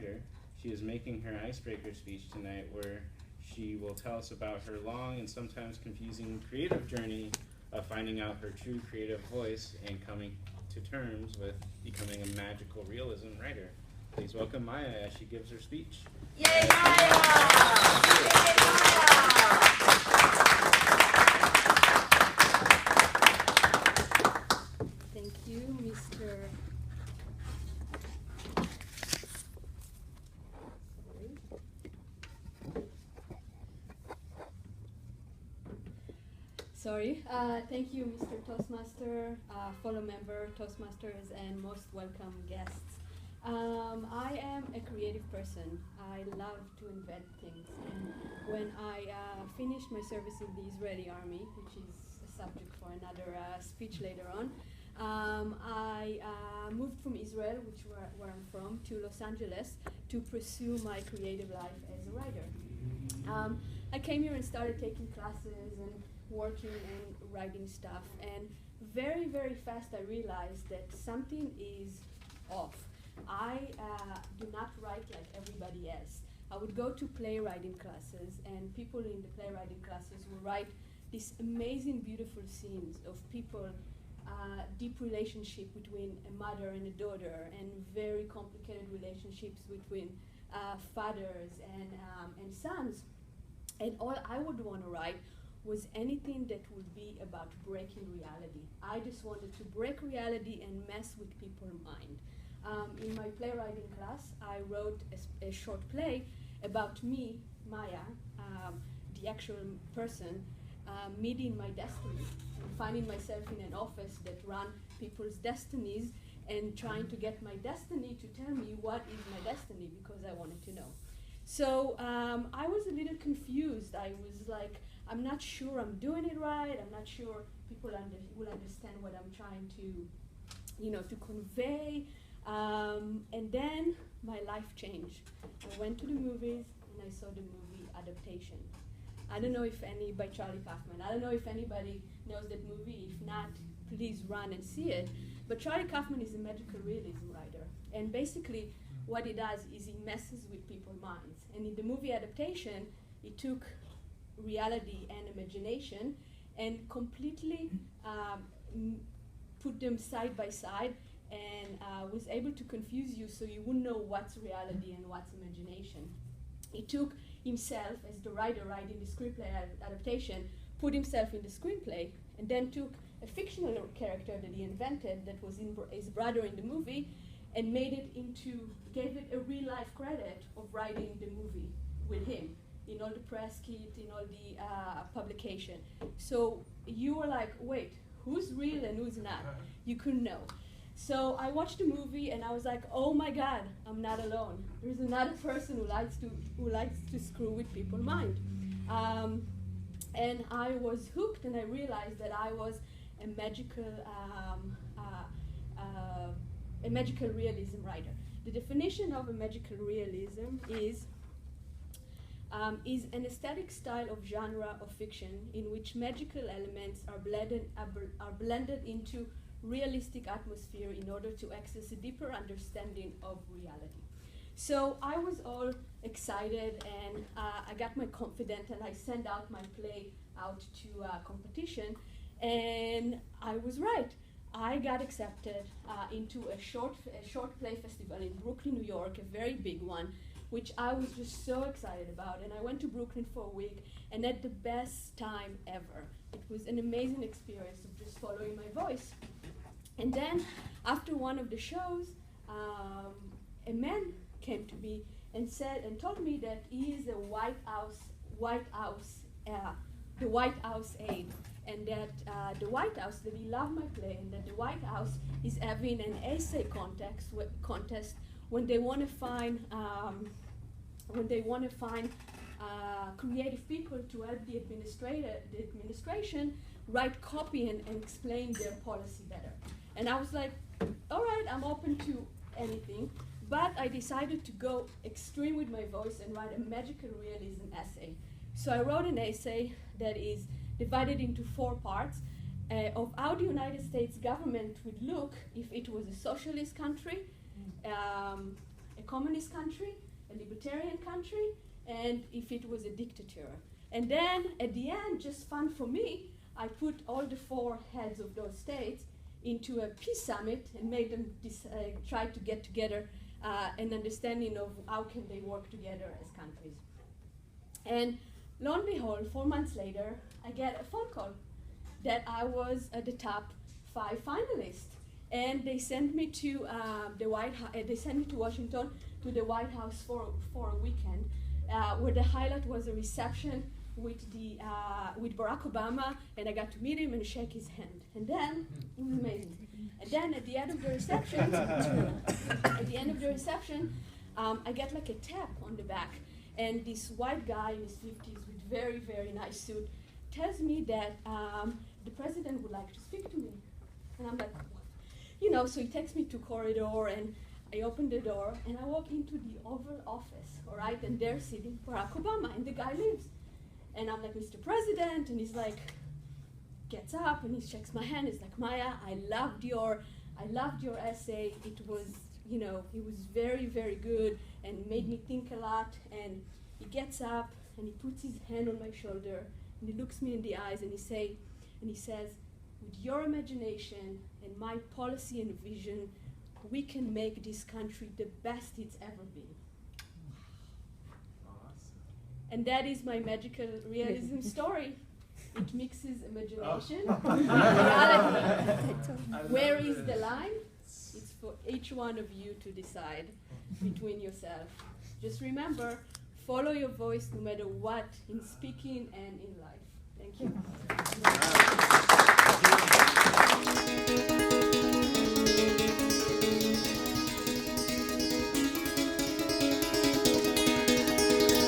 writer. She is making her icebreaker speech tonight, where she will tell us about her long and sometimes confusing creative journey of finding out her true creative voice and coming to terms with becoming a magical realism writer. Please welcome Maia as she gives her speech. Yay, Maia! Yay, Maia! Thank you, Mr. Thank you, Mr. Toastmaster, fellow member, Toastmasters, and most welcome guests. I am a creative person. I love to invent things. And when I finished my service in the Israeli army, which is a subject for another speech later on, I moved from Israel, where I'm from, to Los Angeles to pursue my creative life as a writer. I came here and started taking classes and working and writing stuff, and very, very fast I realized that something is off. I do not write like everybody else. I would go to playwriting classes, and people in the playwriting classes would write these amazing, beautiful scenes of people, deep relationship between a mother and a daughter, and very complicated relationships between fathers and sons. And all I would want to write was anything that would be about breaking reality. I just wanted to break reality and mess with people's mind. In my playwriting class, I wrote a short play about me, Maia, the actual person, meeting my destiny and finding myself in an office that ran people's destinies and trying to get my destiny to tell me what is my destiny, because I wanted to know. So I was a little confused. I was like, I'm not sure I'm doing it right. I'm not sure people will understand what I'm trying to convey. And then my life changed. I went to the movies and I saw the movie Adaptation. I don't know if by Charlie Kaufman. I don't know if anybody knows that movie. If not, please run and see it. But Charlie Kaufman is a magical realism writer. And basically what he does is he messes with people's minds. And in the movie Adaptation, he took reality and imagination and completely put them side by side, and was able to confuse you so you wouldn't know what's reality and what's imagination. He took himself as the writer writing the screenplay adaptation, put himself in the screenplay, and then took a fictional character that he invented that was his brother in the movie, and gave it a real life credit of writing the movie with him in all the press kit, in all the publication. So you were like, wait, who's real and who's not? You couldn't know. So I watched the movie and I was like, oh my God, I'm not alone. There's another person who likes to screw with people's mind. And I was hooked, and I realized that I was a magical realism writer. The definition of a magical realism is an aesthetic style of genre of fiction in which magical elements are blended into realistic atmosphere in order to access a deeper understanding of reality. So I was all excited, and I got my confidence, and I sent out my play out to a competition, and I was right. I got accepted into a short play festival in Brooklyn, New York, a very big one, which I was just so excited about. And I went to Brooklyn for a week and had the best time ever. It was an amazing experience of just following my voice. And then after one of the shows, a man came to me and told me that he is the White House aide, and that the White House, that he loved my play, and that the White House is having an essay contest when they want to find creative people to help the administration write copy and explain their policy better. And I was like, all right, I'm open to anything. But I decided to go extreme with my voice and write a magical realism essay. So I wrote an essay that is divided into 4 parts of how the United States government would look if it was a socialist country, a communist country, a libertarian country, and if it was a dictator. And then at the end, just fun for me, I put all the 4 heads of those states into a peace summit and made them try to get together an understanding of how can they work together as countries. And lo and behold, 4 months later, I get a phone call that I was at the top 5 finalists. And they sent me to the White House. They sent me to Washington to the White House for a weekend, where the highlight was a reception with Barack Obama, and I got to meet him and shake his hand. And then it was amazing. And then at the end of the reception, I get like a tap on the back, and this white guy in his 50s with very, very nice suit tells me that the president would like to speak to me. And I'm like, what? You know, so he takes me to corridor, and I open the door, and I walk into the Oval Office, all right, and there sitting Barack Obama, and the guy leaves. And I'm like, Mr. President, and he's like, gets up, and he shakes my hand. He's like, Maia, I loved your essay. It was, you know, it was very, very good, and made me think a lot. And he gets up, and he puts his hand on my shoulder, and he looks me in the eyes, and he says, with your imagination and my policy and vision, we can make this country the best it's ever been. Awesome. And that is my magical realism story. It mixes imagination and reality. Where is the line? It's for each one of you to decide between yourself. Just remember, follow your voice no matter what, in speaking and in life. Thank you.